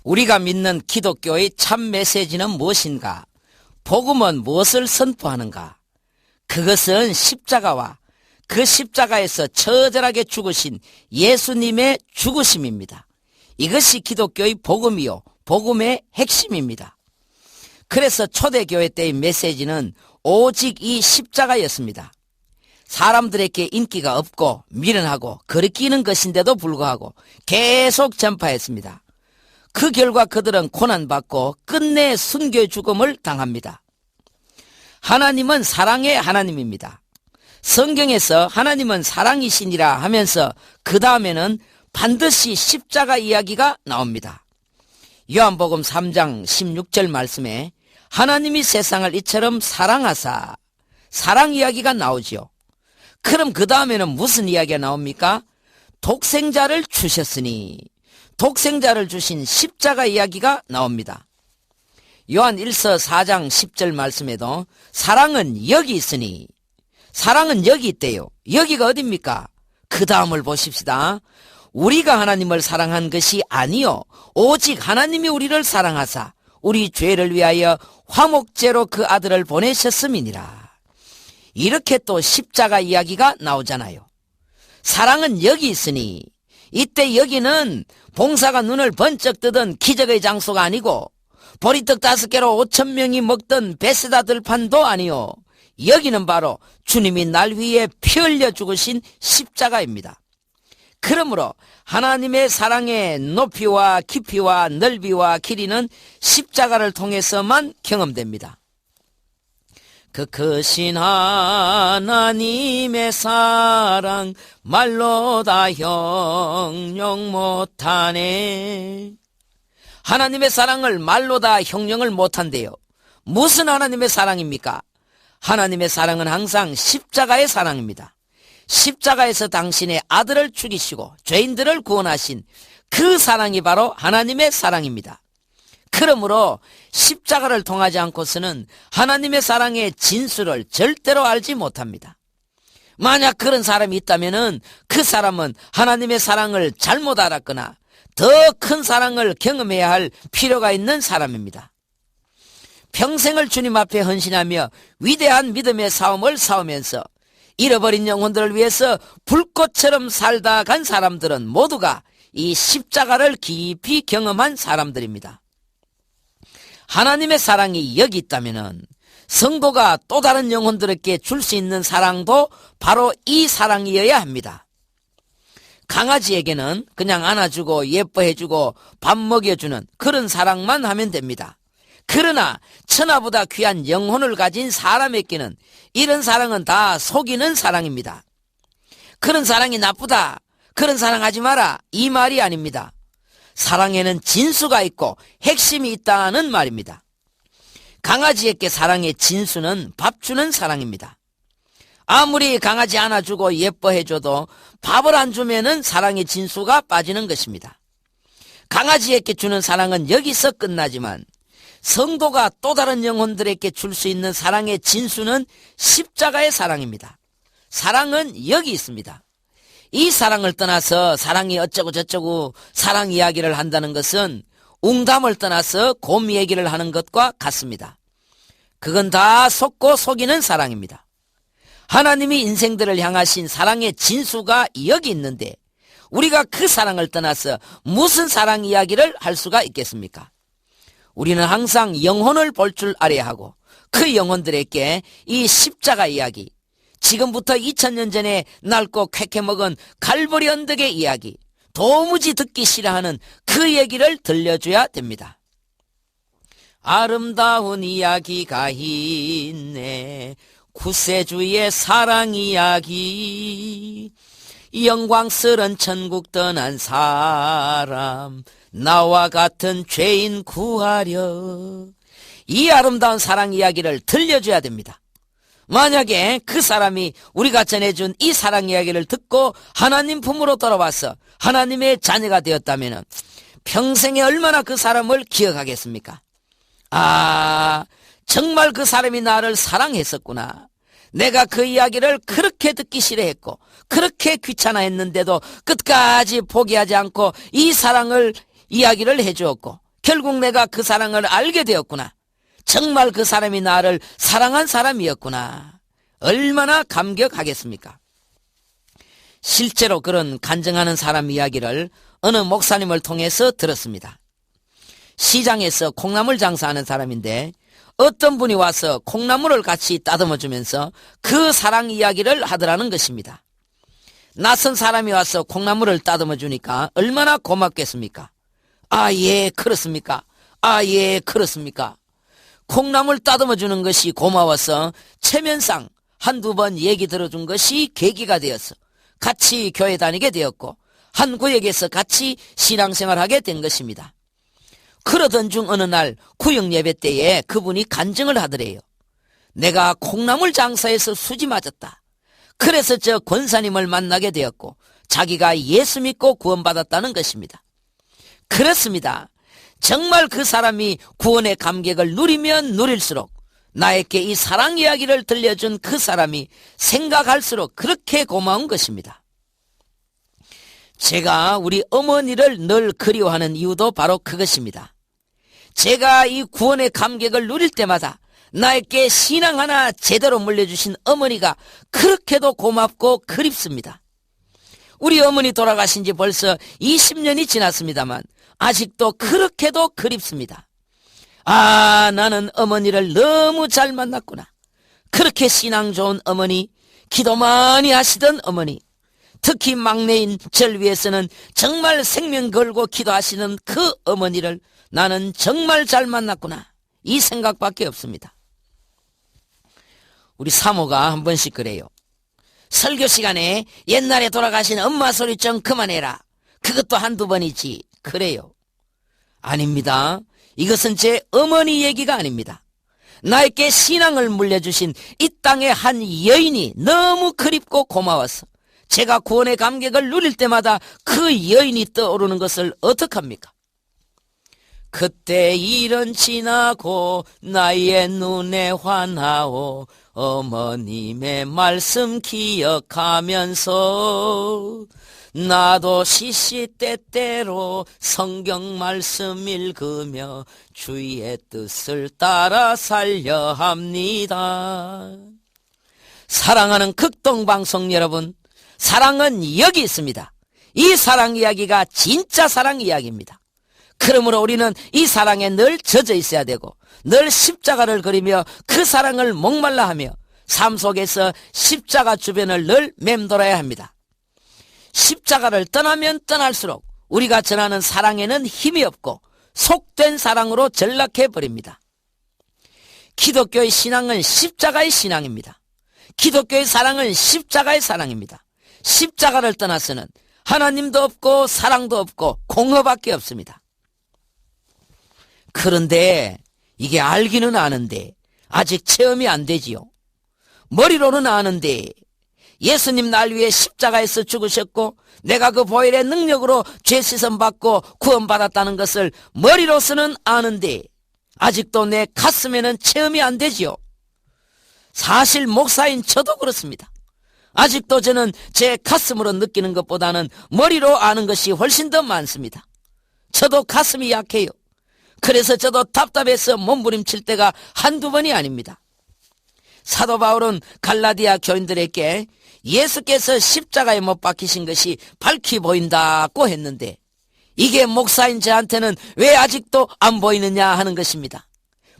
우리가 믿는 기독교의 참 메시지는 무엇인가? 복음은 무엇을 선포하는가? 그것은 십자가와 그 십자가에서 처절하게 죽으신 예수님의 죽으심입니다. 이것이 기독교의 복음이요, 복음의 핵심입니다. 그래서 초대교회 때의 메시지는 오직 이 십자가였습니다. 사람들에게 인기가 없고 미련하고 거리끼는 것인데도 불구하고 계속 전파했습니다. 그 결과 그들은 고난받고 끝내 순교의 죽음을 당합니다. 하나님은 사랑의 하나님입니다. 성경에서 하나님은 사랑이시니라 하면서 그 다음에는 반드시 십자가 이야기가 나옵니다. 요한복음 3장 16절 말씀에 하나님이 세상을 이처럼 사랑하사, 사랑 이야기가 나오지요. 그럼 그 다음에는 무슨 이야기가 나옵니까? 독생자를 주셨으니, 독생자를 주신 십자가 이야기가 나옵니다. 요한 1서 4장 10절 말씀에도 사랑은 여기 있으니, 사랑은 여기 있대요. 여기가 어딥니까? 그 다음을 보십시다. 우리가 하나님을 사랑한 것이 아니요 오직 하나님이 우리를 사랑하사 우리 죄를 위하여 화목제로 그 아들을 보내셨음이니라. 이렇게 또 십자가 이야기가 나오잖아요. 사랑은 여기 있으니, 이때 여기는 봉사가 눈을 번쩍 뜨던 기적의 장소가 아니고 보리떡 5개로 5,000명이 먹던 베세다 들판도 아니요, 여기는 바로 주님이 날 위해 피 흘려 죽으신 십자가입니다. 그러므로 하나님의 사랑의 높이와 깊이와 넓이와 길이는 십자가를 통해서만 경험됩니다. 그 크신 하나님의 사랑 말로 다 형용 못하네. 하나님의 사랑을 말로 다 형용을 못한대요. 무슨 하나님의 사랑입니까? 하나님의 사랑은 항상 십자가의 사랑입니다. 십자가에서 당신의 아들을 죽이시고 죄인들을 구원하신 그 사랑이 바로 하나님의 사랑입니다. 그러므로 십자가를 통하지 않고서는 하나님의 사랑의 진수를 절대로 알지 못합니다. 만약 그런 사람이 있다면 그 사람은 하나님의 사랑을 잘못 알았거나 더 큰 사랑을 경험해야 할 필요가 있는 사람입니다. 평생을 주님 앞에 헌신하며 위대한 믿음의 싸움을 싸우면서 잃어버린 영혼들을 위해서 불꽃처럼 살다 간 사람들은 모두가 이 십자가를 깊이 경험한 사람들입니다. 하나님의 사랑이 여기 있다면 성도가 또 다른 영혼들에게 줄 수 있는 사랑도 바로 이 사랑이어야 합니다. 강아지에게는 그냥 안아주고 예뻐해주고 밥 먹여주는 그런 사랑만 하면 됩니다. 그러나 천하보다 귀한 영혼을 가진 사람에게는 이런 사랑은 다 속이는 사랑입니다. 그런 사랑이 나쁘다, 그런 사랑하지 마라, 이 말이 아닙니다. 사랑에는 진수가 있고 핵심이 있다는 말입니다. 강아지에게 사랑의 진수는 밥 주는 사랑입니다. 아무리 강아지 안아주고 예뻐해줘도 밥을 안 주면은 사랑의 진수가 빠지는 것입니다. 강아지에게 주는 사랑은 여기서 끝나지만 성도가 또 다른 영혼들에게 줄 수 있는 사랑의 진수는 십자가의 사랑입니다. 사랑은 여기 있습니다. 이 사랑을 떠나서 사랑이 어쩌고 저쩌고 사랑 이야기를 한다는 것은 웅담을 떠나서 곰 얘기를 하는 것과 같습니다. 그건 다 속고 속이는 사랑입니다. 하나님이 인생들을 향하신 사랑의 진수가 여기 있는데 우리가 그 사랑을 떠나서 무슨 사랑 이야기를 할 수가 있겠습니까? 우리는 항상 영혼을 볼 줄 알아야 하고 그 영혼들에게 이 십자가 이야기, 지금부터 2000년 전에 낡고 쾌쾌먹은 갈보리 언덕의 이야기, 도무지 듣기 싫어하는 그 얘기를 들려줘야 됩니다. 아름다운 이야기가 있네, 구세주의 사랑 이야기, 영광스런 천국 떠난 사람, 나와 같은 죄인 구하려. 이 아름다운 사랑 이야기를 들려줘야 됩니다. 만약에 그 사람이 우리가 전해준 이 사랑 이야기를 듣고 하나님 품으로 돌아와서 하나님의 자녀가 되었다면 평생에 얼마나 그 사람을 기억하겠습니까? 아, 정말 그 사람이 나를 사랑했었구나. 내가 그 이야기를 그렇게 듣기 싫어했고 그렇게 귀찮아했는데도 끝까지 포기하지 않고 이 사랑을 이야기를 해주었고 결국 내가 그 사랑을 알게 되었구나. 정말 그 사람이 나를 사랑한 사람이었구나. 얼마나 감격하겠습니까? 실제로 그런 간증하는 사람 이야기를 어느 목사님을 통해서 들었습니다. 시장에서 콩나물 장사하는 사람인데 어떤 분이 와서 콩나물을 같이 따듬어 주면서 그 사랑 이야기를 하더라는 것입니다. 낯선 사람이 와서 콩나물을 따듬어 주니까 얼마나 고맙겠습니까? 아, 예, 그렇습니까? 아, 예, 그렇습니까? 콩나물 따듬어 주는 것이 고마워서 체면상 한두 번 얘기 들어준 것이 계기가 되어서 같이 교회 다니게 되었고 한 구역에서 같이 신앙생활하게 된 것입니다. 그러던 중 어느 날 구역 예배 때에 그분이 간증을 하더래요. 내가 콩나물 장사에서 수지 맞았다. 그래서 저 권사님을 만나게 되었고 자기가 예수 믿고 구원받았다는 것입니다. 그렇습니다. 정말 그 사람이 구원의 감격을 누리면 누릴수록 나에게 이 사랑 이야기를 들려준 그 사람이 생각할수록 그렇게 고마운 것입니다. 제가 우리 어머니를 늘 그리워하는 이유도 바로 그것입니다. 제가 이 구원의 감격을 누릴 때마다 나에게 신앙 하나 제대로 물려주신 어머니가 그렇게도 고맙고 그립습니다. 우리 어머니 돌아가신 지 벌써 20년이 지났습니다만 아직도 그렇게도 그립습니다. 아, 나는 어머니를 너무 잘 만났구나. 그렇게 신앙 좋은 어머니, 기도 많이 하시던 어머니, 특히 막내인 절 위해서는 정말 생명 걸고 기도하시는 그 어머니를 나는 정말 잘 만났구나. 이 생각밖에 없습니다. 우리 사모가 한 번씩 그래요. 설교 시간에 옛날에 돌아가신 엄마 소리 좀 그만해라. 그것도 한두 번이지. 그래요. 아닙니다. 이것은 제 어머니 얘기가 아닙니다. 나에게 신앙을 물려주신 이 땅의 한 여인이 너무 그립고 고마워서 제가 구원의 감격을 누릴 때마다 그 여인이 떠오르는 것을 어떡합니까? 그때 일은 지나고 나의 눈에 환하오 어머님의 말씀 기억하면서 나도 시시때때로 성경 말씀 읽으며 주의 뜻을 따라 살려 합니다. 사랑하는 극동방송 여러분, 사랑은 여기 있습니다. 이 사랑 이야기가 진짜 사랑 이야기입니다. 그러므로 우리는 이 사랑에 늘 젖어 있어야 되고 늘 십자가를 그리며 그 사랑을 목말라 하며 삶 속에서 십자가 주변을 늘 맴돌아야 합니다. 십자가를 떠나면 떠날수록 우리가 전하는 사랑에는 힘이 없고 속된 사랑으로 전락해버립니다. 기독교의 신앙은 십자가의 신앙입니다. 기독교의 사랑은 십자가의 사랑입니다. 십자가를 떠나서는 하나님도 없고 사랑도 없고 공허밖에 없습니다. 그런데 이게 알기는 아는데 아직 체험이 안 되지요. 머리로는 아는데 예수님 날 위해 십자가에서 죽으셨고 내가 그 보혈의 능력으로 죄 씻음 받고 구원받았다는 것을 머리로서는 아는데 아직도 내 가슴에는 체험이 안 되지요. 사실 목사인 저도 그렇습니다. 아직도 저는 제 가슴으로 느끼는 것보다는 머리로 아는 것이 훨씬 더 많습니다. 저도 가슴이 약해요. 그래서 저도 답답해서 몸부림칠 때가 한두 번이 아닙니다. 사도 바울은 갈라디아 교인들에게 예수께서 십자가에 못 박히신 것이 밝히 보인다고 했는데 이게 목사인 저한테는 왜 아직도 안 보이느냐 하는 것입니다.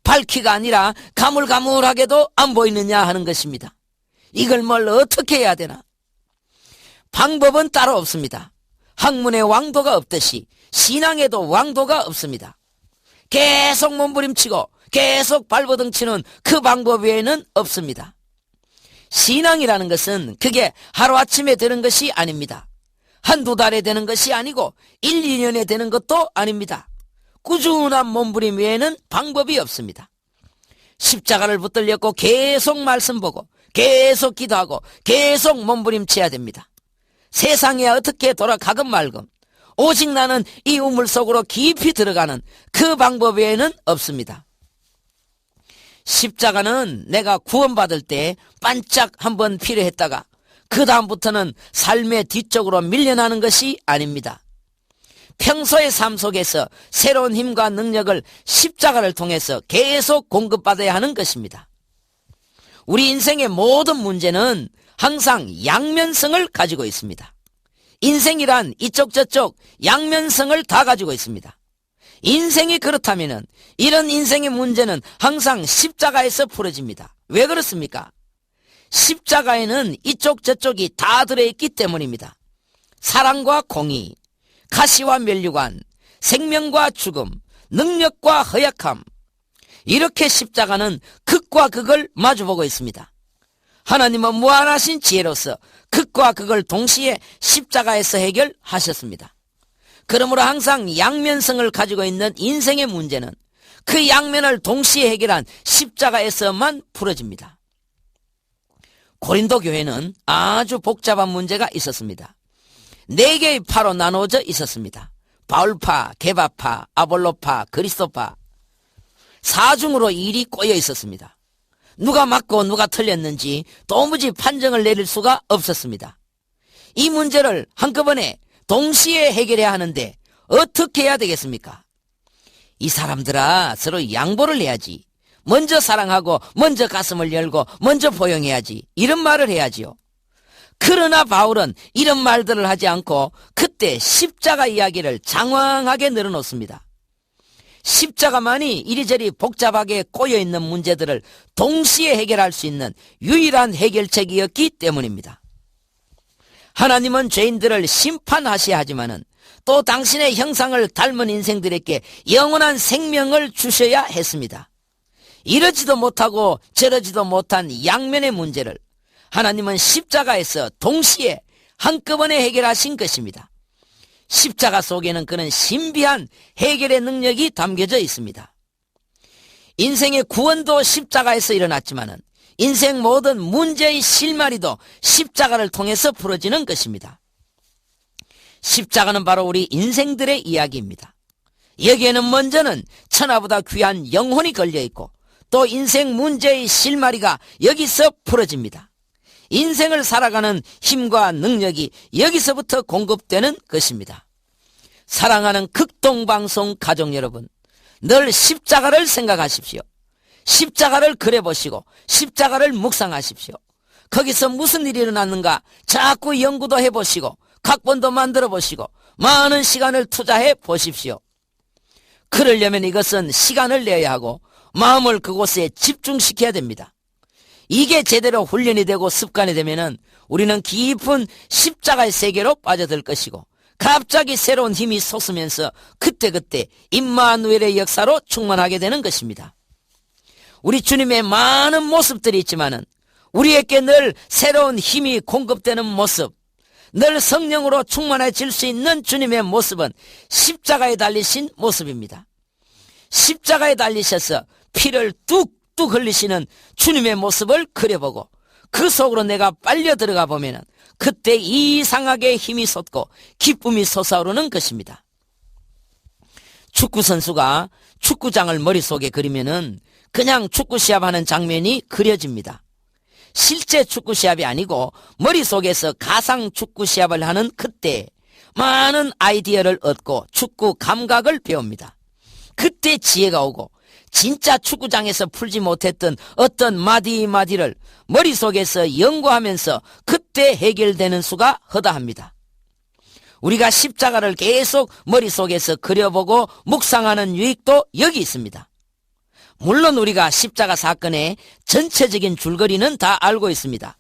밝히가 아니라 가물가물하게도 안 보이느냐 하는 것입니다. 이걸 뭘 어떻게 해야 되나? 방법은 따로 없습니다. 학문의 왕도가 없듯이 신앙에도 왕도가 없습니다. 계속 몸부림치고 계속 발버둥치는 그 방법 외에는 없습니다. 신앙이라는 것은 그게 하루아침에 되는 것이 아닙니다. 한두 달에 되는 것이 아니고 1, 2년에 되는 것도 아닙니다. 꾸준한 몸부림 외에는 방법이 없습니다. 십자가를 붙들렸고 계속 말씀 보고 계속 기도하고 계속 몸부림쳐야 됩니다. 세상에 어떻게 돌아가건 말건 오직 나는 이 우물 속으로 깊이 들어가는 그 방법 외에는 없습니다. 십자가는 내가 구원받을 때 반짝 한번 필요했다가 그 다음부터는 삶의 뒤쪽으로 밀려나는 것이 아닙니다. 평소의 삶 속에서 새로운 힘과 능력을 십자가를 통해서 계속 공급받아야 하는 것입니다. 우리 인생의 모든 문제는 항상 양면성을 가지고 있습니다. 인생이란 이쪽 저쪽 양면성을 다 가지고 있습니다. 인생이 그렇다면 이런 인생의 문제는 항상 십자가에서 풀어집니다. 왜 그렇습니까? 십자가에는 이쪽 저쪽이 다 들어있기 때문입니다. 사랑과 공의, 가시와 면류관, 생명과 죽음, 능력과 허약함, 이렇게 십자가는 극과 극을 마주보고 있습니다. 하나님은 무한하신 지혜로서 극과 극을 동시에 십자가에서 해결하셨습니다. 그러므로 항상 양면성을 가지고 있는 인생의 문제는 그 양면을 동시에 해결한 십자가에서만 풀어집니다. 고린도 교회는 아주 복잡한 문제가 있었습니다. 4개의 파로 나누어져 있었습니다. 바울파, 게바파, 아볼로파, 그리스도파, 4중으로 일이 꼬여 있었습니다. 누가 맞고 누가 틀렸는지 도무지 판정을 내릴 수가 없었습니다. 이 문제를 한꺼번에 동시에 해결해야 하는데 어떻게 해야 되겠습니까? 이 사람들아, 서로 양보를 해야지. 먼저 사랑하고 먼저 가슴을 열고 먼저 포용해야지. 이런 말을 해야지요. 그러나 바울은 이런 말들을 하지 않고 그때 십자가 이야기를 장황하게 늘어놓습니다. 십자가만이 이리저리 복잡하게 꼬여있는 문제들을 동시에 해결할 수 있는 유일한 해결책이었기 때문입니다. 하나님은 죄인들을 심판하셔야 하지만은 또 당신의 형상을 닮은 인생들에게 영원한 생명을 주셔야 했습니다. 이러지도 못하고 저러지도 못한 양면의 문제를 하나님은 십자가에서 동시에 한꺼번에 해결하신 것입니다. 십자가 속에는 그런 신비한 해결의 능력이 담겨져 있습니다. 인생의 구원도 십자가에서 일어났지만은 인생 모든 문제의 실마리도 십자가를 통해서 풀어지는 것입니다. 십자가는 바로 우리 인생들의 이야기입니다. 여기에는 먼저는 천하보다 귀한 영혼이 걸려있고 또 인생 문제의 실마리가 여기서 풀어집니다. 인생을 살아가는 힘과 능력이 여기서부터 공급되는 것입니다. 사랑하는 극동방송 가족 여러분, 늘 십자가를 생각하십시오. 십자가를 그려보시고 십자가를 묵상하십시오. 거기서 무슨 일이 일어났는가 자꾸 연구도 해보시고 각본도 만들어보시고 많은 시간을 투자해 보십시오. 그러려면 이것은 시간을 내야 하고 마음을 그곳에 집중시켜야 됩니다. 이게 제대로 훈련이 되고 습관이 되면은 우리는 깊은 십자가의 세계로 빠져들 것이고 갑자기 새로운 힘이 솟으면서 그때그때 임마누엘의 역사로 충만하게 되는 것입니다. 우리 주님의 많은 모습들이 있지만은 우리에게 늘 새로운 힘이 공급되는 모습, 늘 성령으로 충만해질 수 있는 주님의 모습은 십자가에 달리신 모습입니다. 십자가에 달리셔서 피를 뚝뚝 흘리시는 주님의 모습을 그려보고 그 속으로 내가 빨려 들어가 보면은 그때 이상하게 힘이 솟고 기쁨이 솟아오르는 것입니다. 축구 선수가 축구장을 머릿속에 그리면은 그냥 축구 시합하는 장면이 그려집니다. 실제 축구 시합이 아니고 머릿속에서 가상 축구 시합을 하는 그때 많은 아이디어를 얻고 축구 감각을 배웁니다. 그때 지혜가 오고 진짜 축구장에서 풀지 못했던 어떤 마디마디를 머릿속에서 연구하면서 그때 해결되는 수가 허다합니다. 우리가 십자가를 계속 머릿속에서 그려보고 묵상하는 유익도 여기 있습니다. 물론 우리가 십자가 사건의 전체적인 줄거리는 다 알고 있습니다.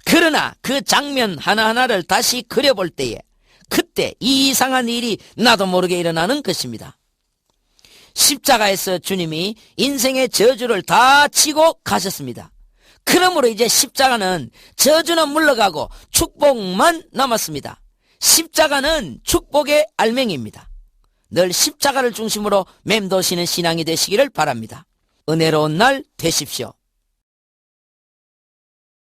그러나 그 장면 하나하나를 다시 그려볼 때에 그때 이상한 일이 나도 모르게 일어나는 것입니다. 십자가에서 주님이 인생의 저주를 다 치고 가셨습니다. 그러므로 이제 십자가는 저주는 물러가고 축복만 남았습니다. 십자가는 축복의 알맹이입니다. 늘 십자가를 중심으로 맴도시는 신앙이 되시기를 바랍니다. 은혜로운 날 되십시오.